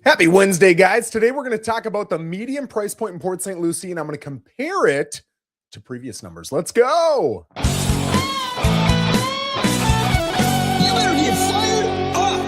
Happy Wednesday, guys. Today we're going to talk about the median price point in Port St. Lucie, and I'm going to compare it to previous numbers. Let's go. You better get fired up.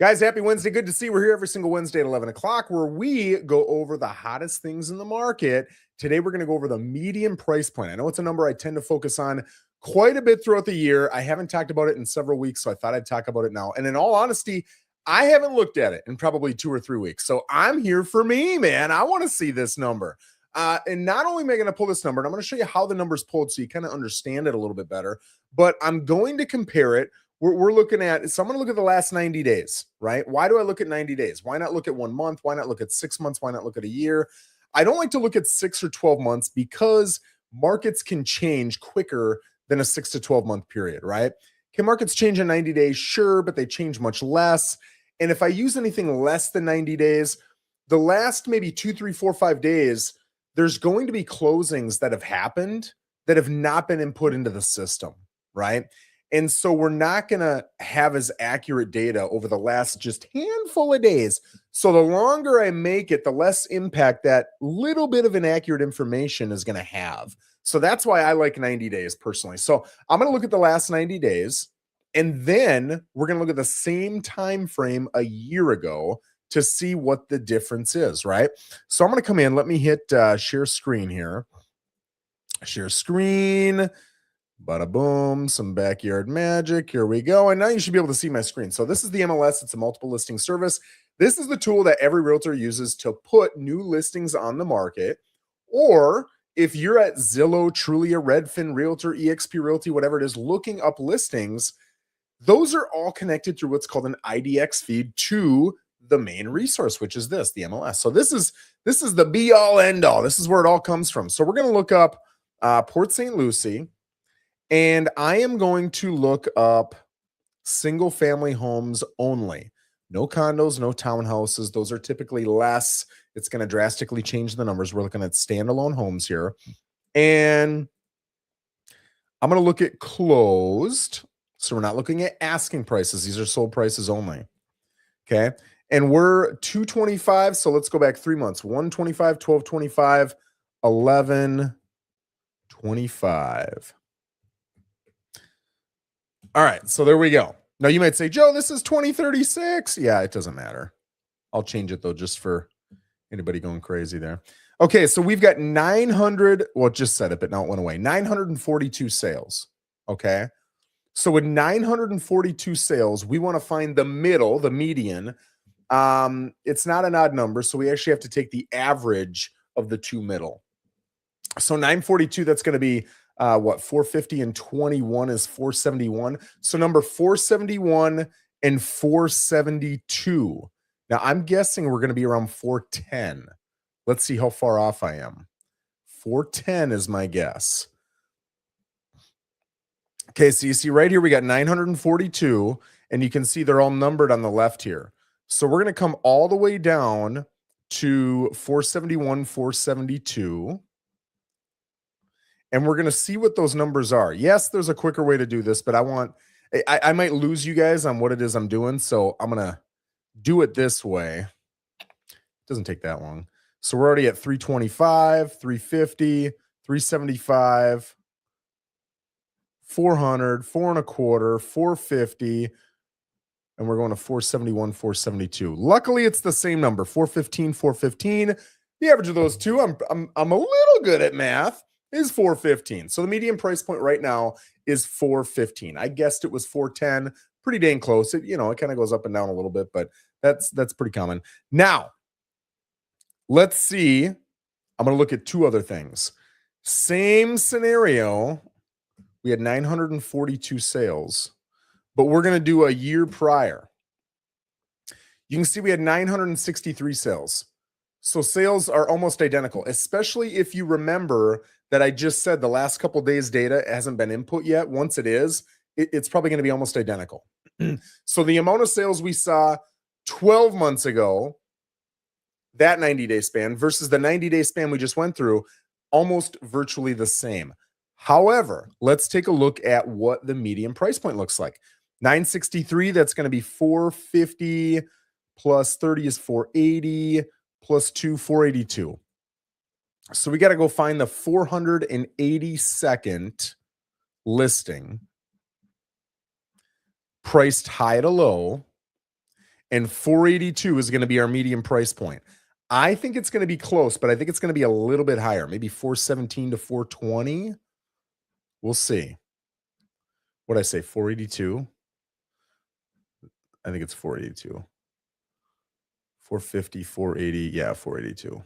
Guys, happy Wednesday. Good to see you. We're here every single Wednesday at 11 o'clock where we go over the hottest things in the market. Today we're going to go over the median price point. I know it's a number I tend to focus on quite a bit throughout the year. I haven't talked about it in several weeks, so I thought I'd talk about it now. And in all honesty, I haven't looked at it in probably 2 or 3 weeks. So I'm here for me, man. I want to see this number. And not only am I going to pull this number, and I'm going to show you how the number's pulled so you kind of understand it a little bit better, but I'm going to compare it. We're looking at, so I'm going to look at the last 90 days, right? Why do I look at 90 days? Why not look at 1 month? Why not look at 6 months? Why not look at a year? I don't like to look at 6 or 12 months because markets can change quicker than a 6 to 12 month period, right? Can markets change in 90 days? Sure, but they change much less. And if I use anything less than 90 days, the last maybe 2, 3, 4, 5 days, there's going to be closings that have happened that have not been input into the system, right? And so we're not going to have as accurate data over the last just handful of days. So the longer I make it, the less impact that little bit of inaccurate information is going to have. So that's why I like 90 days personally. So I'm going to look at the last 90 days. And then we're going to look at the same time frame a year ago to see what the difference is, right? So I'm going to come in. Let me hit share screen here. Share screen. Bada boom. Some backyard magic. Here we go. And now you should be able to see my screen. So this is the MLS. It's a multiple listing service. This is the tool that every realtor uses to put new listings on the market. Or if you're at Zillow, Trulia, Redfin, Realtor, eXp Realty, whatever it is, looking up listings, those are all connected through what's called an IDX feed to the main resource, which is this, the MLS. So this is the be all end all. This is where it all comes from. So we're going to look up Port St. Lucie, and I am going to look up single family homes only. No condos, no townhouses. Those are typically less. It's going to drastically change the numbers. We're looking at standalone homes here. And I'm going to look at closed. So we're not looking at asking prices. These are sold prices only. Okay. And we're 225. So let's go back 3 months. 125, 1225, 1125. All right. So there we go. Now you might say, Joe, this is 2036. Yeah, it doesn't matter. I'll change it though, just for anybody going crazy there. Okay. So we've got 900. Well, it just said it, but now it went away. 942 sales. Okay. So with 942 sales, we want to find the middle, the median. It's not an odd number, so we actually have to take the average of the two middle. So 942, that's going to be what, 450 and 21 is 471. So number 471 and 472. Now I'm guessing we're going to be around 410. Let's see how far off I am. 410 is my guess. Okay, so you see right here, we got 942, and you can see they're all numbered on the left here. So we're going to come all the way down to 471, 472, and we're going to see what those numbers are. Yes, there's a quicker way to do this, but I might lose you guys on what it is I'm doing, so I'm going to do it this way. It doesn't take that long. So we're already at 325, 350, 375, 400, 4.25, 450, and we're going to 471, 472. Luckily, it's the same number, 415, 415. The average of those two, I'm a little good at math, is 415. So the median price point right now is 415. I guessed it was 410, pretty dang close. It kind of goes up and down a little bit, but that's pretty common. Now, let's see. I'm going to look at two other things. Same scenario. We had 942 sales, but we're going to do a year prior. You can see we had 963 sales. So sales are almost identical, especially if you remember that I just said the last couple days data hasn't been input yet. Once it is, it's probably going to be almost identical. So the amount of sales we saw 12 months ago, that 90-day span versus the 90-day span we just went through, almost virtually the same. However, let's take a look at what the median price point looks like. 963, that's going to be 450 plus 30 is 480, plus 2, 482. So we got to go find the 482nd listing, priced high to low, and 482 is going to be our median price point. I think it's going to be close, but I think it's going to be a little bit higher, maybe 417 to 420. We'll see. What did I say? 482? I think it's 482. 450, 480. Yeah, 482.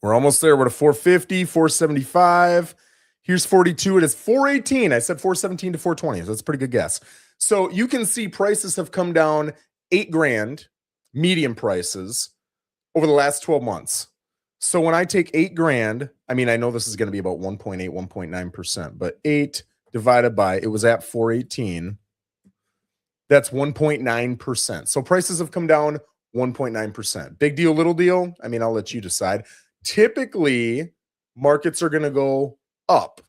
We're almost there. We're at 450, 475. Here's 42. It is 418. I said 417 to 420. So that's a pretty good guess. So you can see prices have come down $8,000, median prices, over the last 12 months. So when I take $8,000, I mean, I know this is going to be about 1.8, 1.9%, but 8 divided by, it was at 418. That's 1.9%. So prices have come down 1.9%. Big deal, little deal? I mean, I'll let you decide. Typically, markets are going to go up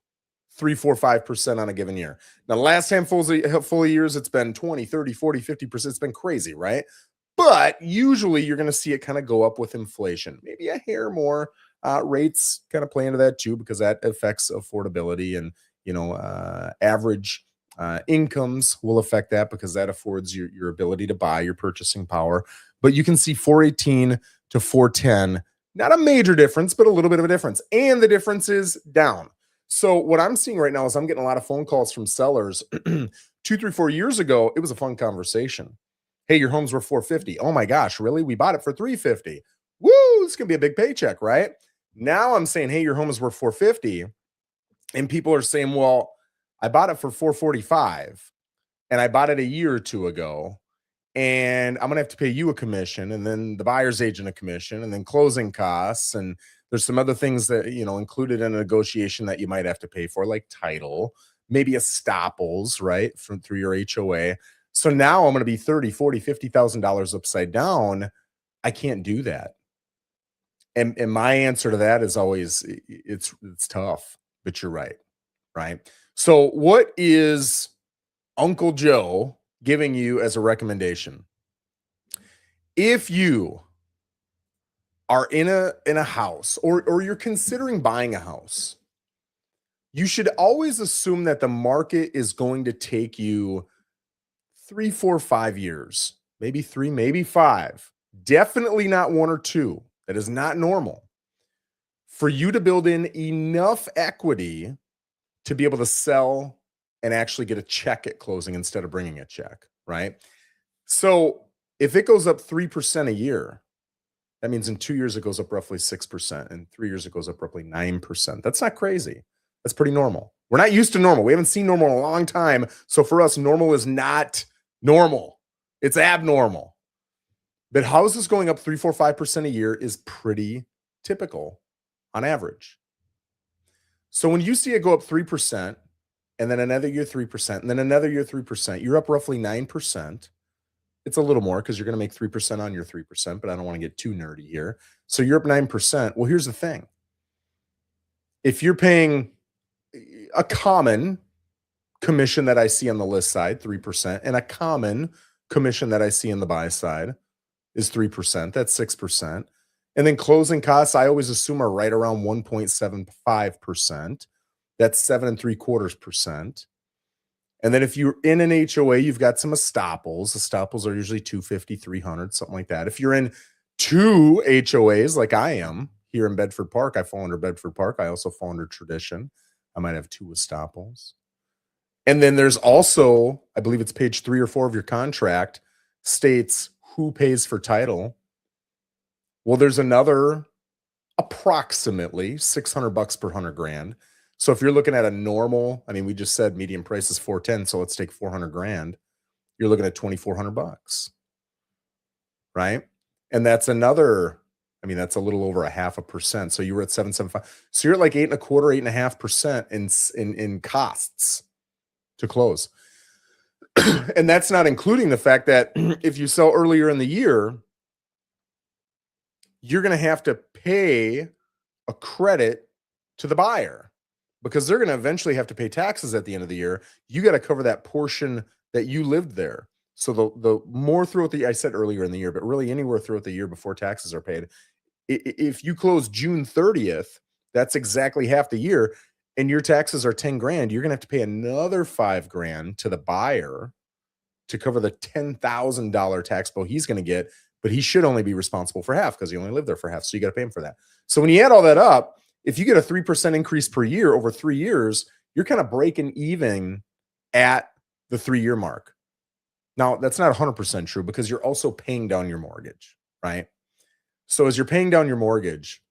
3, 4, 5% on a given year. Now, the last handful of years, it's been 20, 30, 40, 50%. It's been crazy, right? But usually you're going to see it kind of go up with inflation, maybe a hair more. Rates kind of play into that too, because that affects affordability, and average incomes will affect that, because that affords your ability to buy, your purchasing power. But you can see 418 to 410, not a major difference, but a little bit of a difference. And the difference is down. So what I'm seeing right now is I'm getting a lot of phone calls from sellers. 2, 3, 4 years ago, it was a fun conversation. Hey, your homes were 450. Oh my gosh, really? We bought it for 350. Woo, this can be a big paycheck, right? Now I'm saying, hey, your homes were 450. And people are saying, well, I bought it for 445 and I bought it a year or two ago, and I'm going to have to pay you a commission, and then the buyer's agent a commission, and then closing costs. And there's some other things that, included in a negotiation that you might have to pay for, like title, maybe estoppels, right? Through your HOA. So now I'm going to be $30,000, $40,000, $50,000 upside down. I can't do that. And my answer to that is always, it's tough, but you're right. Right. So what is Uncle Joe giving you as a recommendation? If you are in a house, or you're considering buying a house, you should always assume that the market is going to take you 3, 4, 5 years, maybe 3, maybe 5, definitely not 1 or 2. That is not normal, for you to build in enough equity to be able to sell and actually get a check at closing instead of bringing a check, right? So if it goes up 3% a year, that means in 2 years it goes up roughly 6%, and 3 years it goes up roughly 9%. That's not crazy. That's pretty normal. We're not used to normal. We haven't seen normal in a long time. So for us, normal is not normal. It's abnormal. But houses going up 3, 4, 5% a year is pretty typical on average. So when you see it go up 3%, and then another year 3%, and then another year 3%, you're up roughly 9%. It's a little more because you're going to make 3% on your 3%, but I don't want to get too nerdy here. So you're up 9%. Well, here's the thing. If you're paying a common commission that I see on the list side, 3%, and a common commission that I see on the buy side is 3%, that's 6%. And then closing costs, I always assume, are right around 1.75%. That's 7.75%. And then if you're in an HOA, you've got some estoppels. Estoppels are usually 250, 300, something like that. If you're in 2 HOAs, like I am here in Bedford Park, I fall under Bedford Park. I also fall under tradition. I might have 2 estoppels. And then there's also, I believe it's page 3 or 4 of your contract, states who pays for title. Well, there's another approximately $600 per 100 grand. So if you're looking at a normal, I mean, we just said median price is 410, so let's take 400 grand. You're looking at $2,400, right? And that's another, I mean, that's a little over 0.5%. So you were at 7.75. So you're at like 8.25%, 8.5% in costs to close. And that's not including the fact that if you sell earlier in the year, you're going to have to pay a credit to the buyer, because they're going to eventually have to pay taxes at the end of the year. You got to cover that portion that you lived there. So the more throughout the, I said earlier in the year, but really anywhere throughout the year before taxes are paid, if you close June 30th, that's exactly half the year, and your taxes are 10 grand, you're gonna have to pay another 5 grand to the buyer to cover the $10,000 tax bill he's gonna get, but he should only be responsible for half because he only lived there for half. So you got to pay him for that. So when you add all that up, if you get a 3% increase per year over 3 years, you're kind of breaking even at the 3 year mark. Now, that's not 100% true because you're also paying down your mortgage, right? So as you're paying down your mortgage,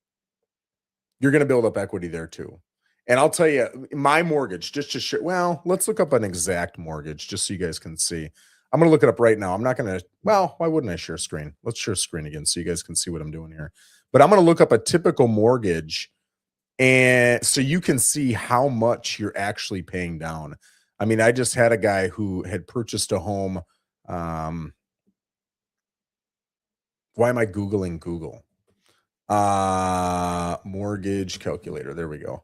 you're going to build up equity there too. And I'll tell you, my mortgage, just to share, well, let's look up an exact mortgage just so you guys can see. I'm going to look it up right now. I'm not going to, well, why wouldn't I share screen? Let's share screen again so you guys can see what I'm doing here. But I'm going to look up a typical mortgage and so you can see how much you're actually paying down. I mean, I just had a guy who had purchased a home. Why am I Googling Google? Mortgage calculator. There we go.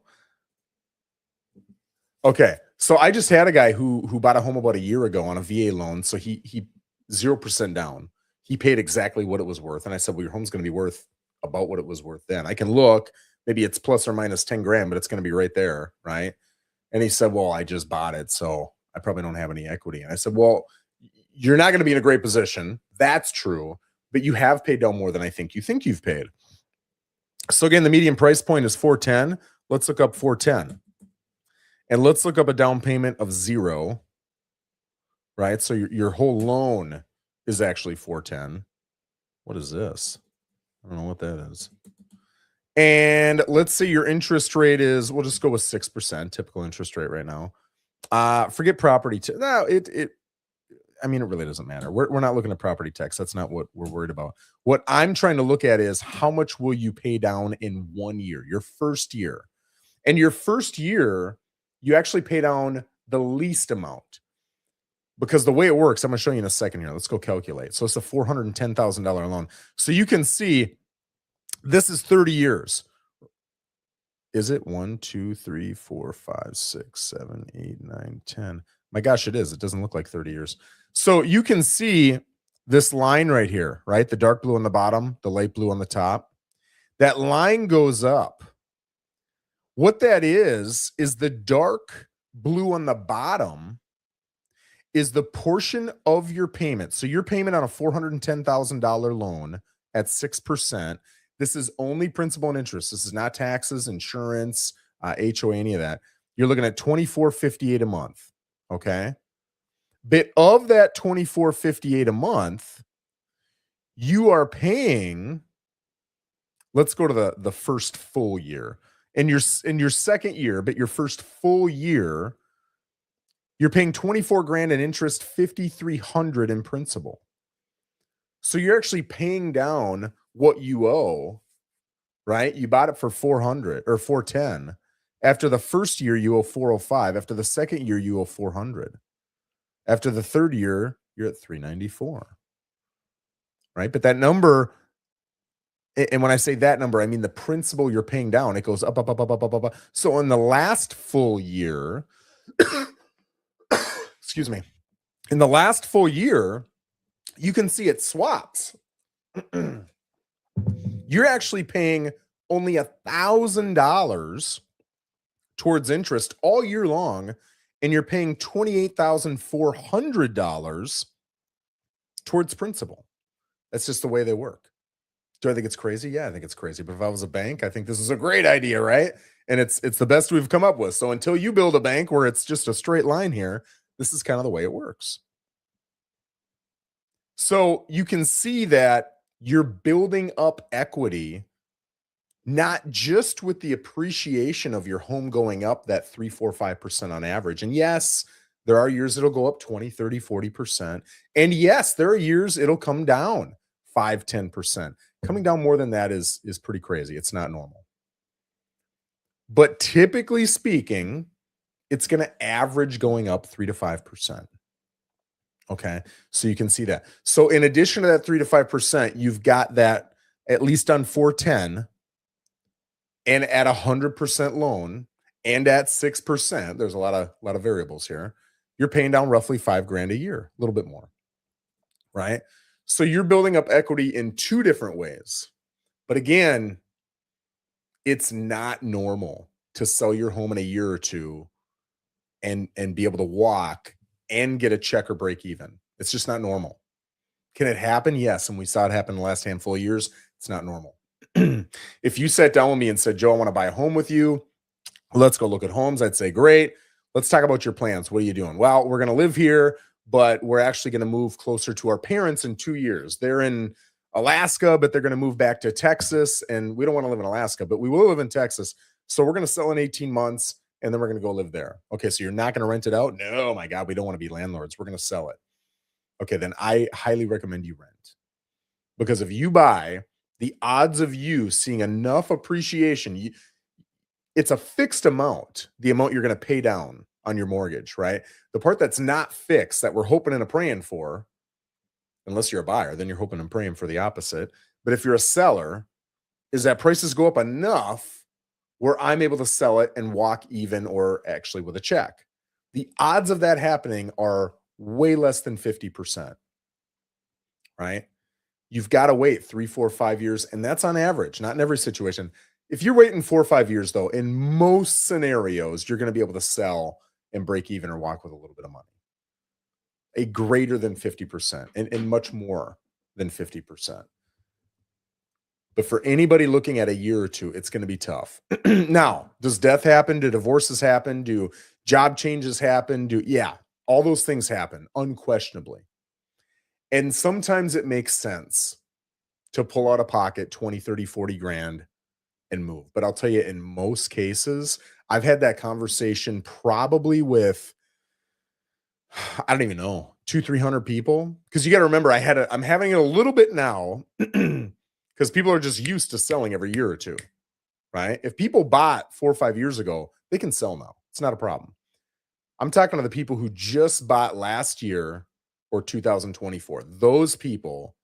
Okay. So I just had a guy who bought a home about a year ago on a VA loan. So he 0% down. He paid exactly what it was worth. And I said, well, your home's going to be worth about what it was worth then. I can look, maybe it's plus or minus 10 grand, but it's going to be right there. Right. And he said, well, I just bought it, so I probably don't have any equity. And I said, well, you're not going to be in a great position. That's true. But you have paid down more than I think you've paid. So again, the median price point is 410. Let's look up 410. And let's look up a down payment of 0. Right? So your whole loan is actually 410. What is this? I don't know what that is. And let's say your interest rate is, we'll just go with 6%, typical interest rate right now. Forget property. No, I mean, it really doesn't matter. We're not looking at property tax. That's not what we're worried about. What I'm trying to look at is how much will you pay down in 1 year, your first year. And your first year, you actually pay down the least amount. Because the way it works, I'm going to show you in a second here. Let's go calculate. So it's a $410,000 loan. So you can see this is 30 years. Is it 1, 2, 3, 4, 5, 6, 7, 8, 9, 10? My gosh, it is. It doesn't look like 30 years. So you can see this line right here, right? The dark blue on the bottom, the light blue on the top. That line goes up. What that is the dark blue on the bottom is the portion of your payment. So your payment on a $410,000 loan at 6%. This is only principal and interest. This is not taxes, insurance, HOA, any of that. You're looking at $24.58 a month. Okay. But of that $24.58 a month, you are paying, let's go to the first full year. In your second year, but your first full year, you're paying 24 grand in interest, 5,300 in principal. So you're actually paying down what you owe, right? You bought it for 400 or 410. After the first year, you owe 405. After the second year, you owe 400. After the third year, you're at 394. Right? But that number, and when I say that number, I mean the principal you're paying down. It goes up, up, up, up, up, up, up. So in the last full year, excuse me, in the last full year, you can see it swaps. You're actually paying only $1,000 towards interest all year long, and you're paying $28,400 towards principal. That's just the way they work. Do I think it's crazy? Yeah, I think it's crazy. But if I was a bank, I think this is a great idea, right? And it's the best we've come up with. So until you build a bank where it's just a straight line here, this is kind of the way it works. So you can see that you're building up equity, not just with the appreciation of your home going up that 3, 4, 5% on average. And yes, there are years it'll go up 20, 30, 40%. And yes, there are years it'll come down 5, 10%. Coming down more than that is pretty crazy. It's not normal. But typically speaking, it's going to average going up 3 to 5%. Okay. So you can see that. So in addition to that 3 to 5%, you've got that at least on 410 and at 100% loan and at 6%. There's a lot of variables here. You're paying down roughly $5 grand a year, a little bit more. right? So you're building up equity in two different ways. But again, it's not normal to sell your home in a year or two and be able to walk and get a check or break even. It's just not normal. Can it happen? Yes. And we saw it happen the last handful of years. It's not normal. If you sat down with me and said, Joe, I want to buy a home with you, let's go look at homes, I'd say, great. Let's talk about your plans. What are you doing? Well, we're going to live here, but we're actually going to move closer to our parents in 2 years. They're in Alaska, but they're going to move back to Texas. And we don't want to live in Alaska, but we will live in Texas. So we're going to sell in 18 months and then we're going to go live there. Okay. So you're not going to rent it out? No, my God, we don't want to be landlords. We're going to sell it. Okay. Then I highly recommend you rent, because if you buy, the odds of you seeing enough appreciation, it's a fixed amount, the amount you're going to pay down on your mortgage, right? The part that's not fixed that we're hoping and praying for, unless you're a buyer, then you're hoping and praying for the opposite. But if you're a seller, is that prices go up enough where I'm able to sell it and walk even, or actually with a check. The odds of that happening are way less than 50%, right? You've got to wait 3, 4, 5 years. And that's on average, not in every situation. If you're waiting 4 or 5 years, though, in most scenarios, you're going to be able to sell and break even or walk with a little bit of money. A greater than 50% and much more than 50%. But for anybody looking at a year or two, it's going to be tough. Now, does death happen? Do divorces happen? Do job changes happen? Yeah, all those things happen, unquestionably. And sometimes it makes sense to pull out of pocket 20, 30, 40 grand and move. But I'll tell you, in most cases, I've had that conversation probably with, I don't even know, 200, 300 people. Because you got to remember, I'm having it a little bit now because people are just used to selling every year or two, right? If people bought 4 or 5 years ago, they can sell now. It's not a problem. I'm talking to the people who just bought last year or 2024. Those people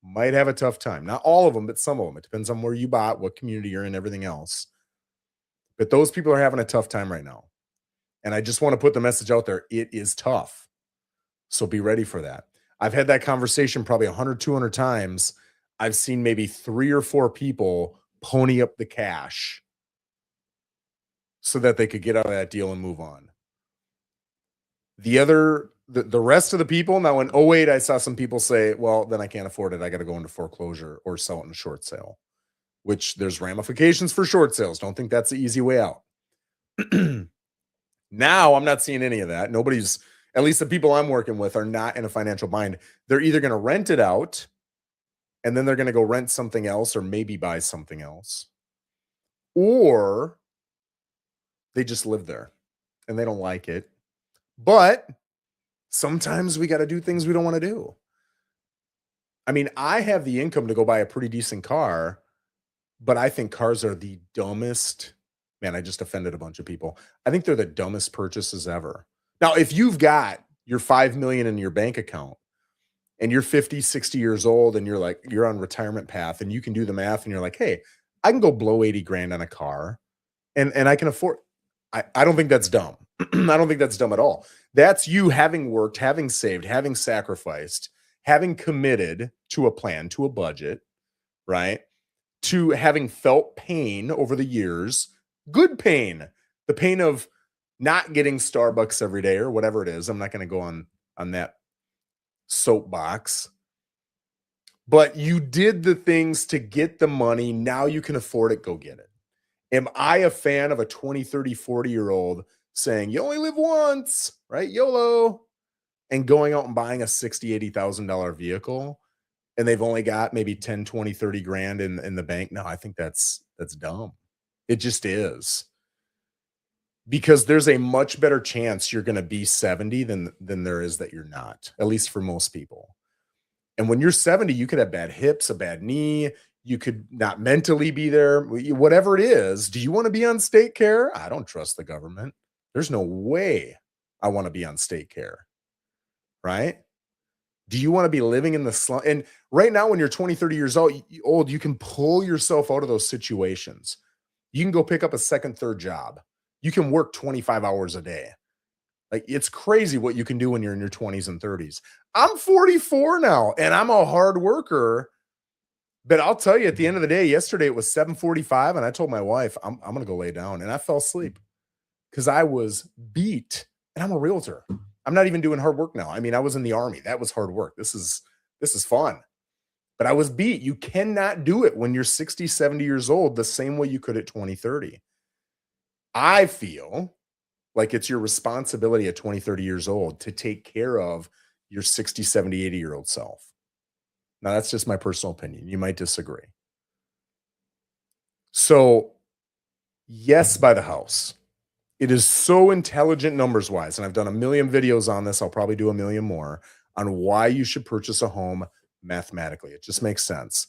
might have a tough time. Not all of them, but some of them. It depends on where you bought, what community you're in, everything else. But those people are having a tough time right now. And I just want to put the message out there. It is tough. So be ready for that. I've had that conversation probably 100, 200 times. I've seen maybe 3 or 4 people pony up the cash so that they could get out of that deal and move on. The rest of the people, now in 08, I saw some people say, well, then I can't afford it. I got to go into foreclosure or sell it in a short sale, which there's ramifications for short sales. Don't think that's the easy way out. Now I'm not seeing any of that. Nobody's, at least the people I'm working with, are not in a financial bind. They're either going to rent it out and then they're going to go rent something else or maybe buy something else, or they just live there and they don't like it. But sometimes we got to do things we don't want to do. I mean, I have the income to go buy a pretty decent car, but I think cars are the dumbest. Man, I just offended a bunch of people. I think they're the dumbest purchases ever. Now, if you've got your 5 million in your bank account and you're 50, 60 years old and you're on retirement path and you can do the math and you're like, hey, I can go blow 80 grand on a car and I can afford. I don't think that's dumb. I don't think that's dumb at all. That's you having worked, having saved, having sacrificed, having committed to a plan, to a budget, right? To having felt pain over the years, good pain, the pain of not getting Starbucks every day or whatever it is. I'm not going to go on that soapbox. But you did the things to get the money. Now you can afford it. Go get it. Am I a fan of a 20, 30, 40-year-old saying, you only live once, right? YOLO. And going out and buying a $60,000, $80,000 vehicle, and they've only got maybe 10, 20, 30 grand in the bank? No, I think that's dumb. It just is. Because there's a much better chance you're going to be 70 than there is that you're not, at least for most people. And when you're 70, you could have bad hips, a bad knee. You could not mentally be there, whatever it is. Do you want to be on state care? I don't trust the government. There's no way I want to be on state care, right? Do you want to be living in the slum? And right now, when you're 20, 30 years old, you can pull yourself out of those situations. You can go pick up a second, third job. You can work 25 hours a day. Like, it's crazy what you can do when you're in your 20s and 30s. I'm 44 now, and I'm a hard worker. But I'll tell you, at the end of the day, yesterday it was 7:45, and I told my wife, I'm gonna go lay down, and I fell asleep because I was beat. And I'm a realtor. I'm not even doing hard work now. I mean, I was in the army. That was hard work. This is fun. But I was beat. You cannot do it when you're 60, 70 years old the same way you could at 20, 30. I feel like it's your responsibility at 20, 30 years old to take care of your 60, 70, 80-year-old self. Now, that's just my personal opinion. You might disagree. So, yes, buy the house. It is so intelligent numbers wise. And I've done a million videos on this. I'll probably do a million more on why you should purchase a home mathematically. It just makes sense.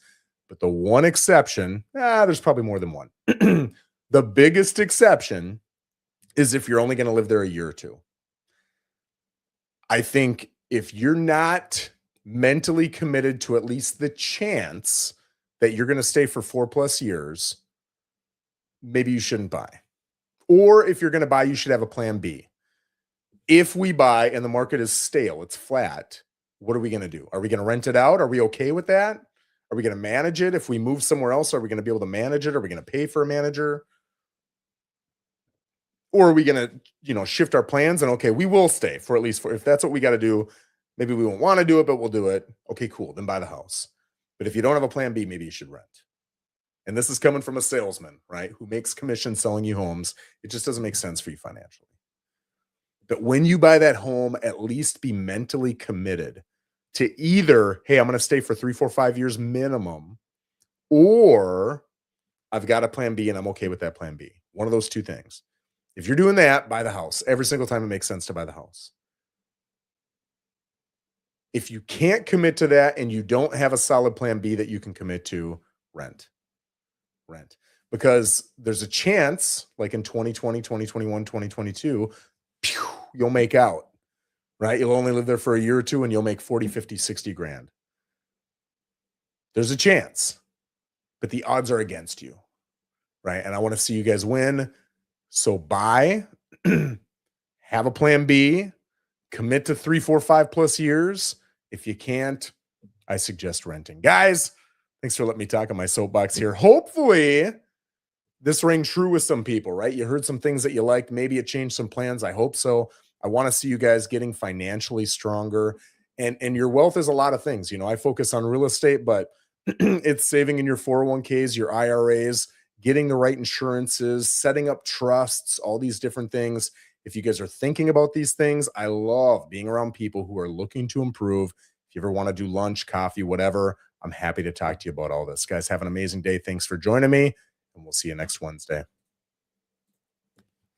But the one exception, there's probably more than one. The biggest exception is if you're only going to live there a year or two. I think if you're not mentally committed to at least the chance that you're going to stay for 4+ years, maybe you shouldn't buy. Or if you're going to buy, you should have a plan B. If we buy and the market is stale, it's flat, what are we going to do? Are we going to rent it out? Are we okay with that? Are we going to manage it? If we move somewhere else, are we going to be able to manage it? Are we going to pay for a manager? Or are we going to, shift our plans and okay, we will stay for at least if that's what we got to do. Maybe we won't want to do it, but we'll do it. Okay, cool. Then buy the house. But if you don't have a plan B, maybe you should rent. And this is coming from a salesman, right? Who makes commission selling you homes. It just doesn't make sense for you financially. But when you buy that home, at least be mentally committed to either, hey, I'm going to stay for 3, 4, 5 years minimum, or I've got a plan B and I'm okay with that plan B. One of those two things. If you're doing that, buy the house. Every single time it makes sense to buy the house. If you can't commit to that and you don't have a solid plan B that you can commit to, rent. Because there's a chance, like in 2020, 2021, 2022, you'll make out, right? You'll only live there for a year or two and you'll make 40, 50, 60 grand. There's a chance, but the odds are against you, right? And I want to see you guys win. So buy, have a plan B, commit to 3, 4, 5+ years. If you can't, I suggest renting. Guys, thanks for letting me talk on my soapbox here. Hopefully this rang true with some people, right? You heard some things that you liked. Maybe it changed some plans. I hope so. I want to see you guys getting financially stronger. And your wealth is a lot of things. I focus on real estate, but it's saving in your 401ks, your IRAs, getting the right insurances, setting up trusts, all these different things. If you guys are thinking about these things, I love being around people who are looking to improve. If you ever want to do lunch, coffee, whatever, I'm happy to talk to you about all this. Guys, have an amazing day. Thanks for joining me, and we'll see you next Wednesday.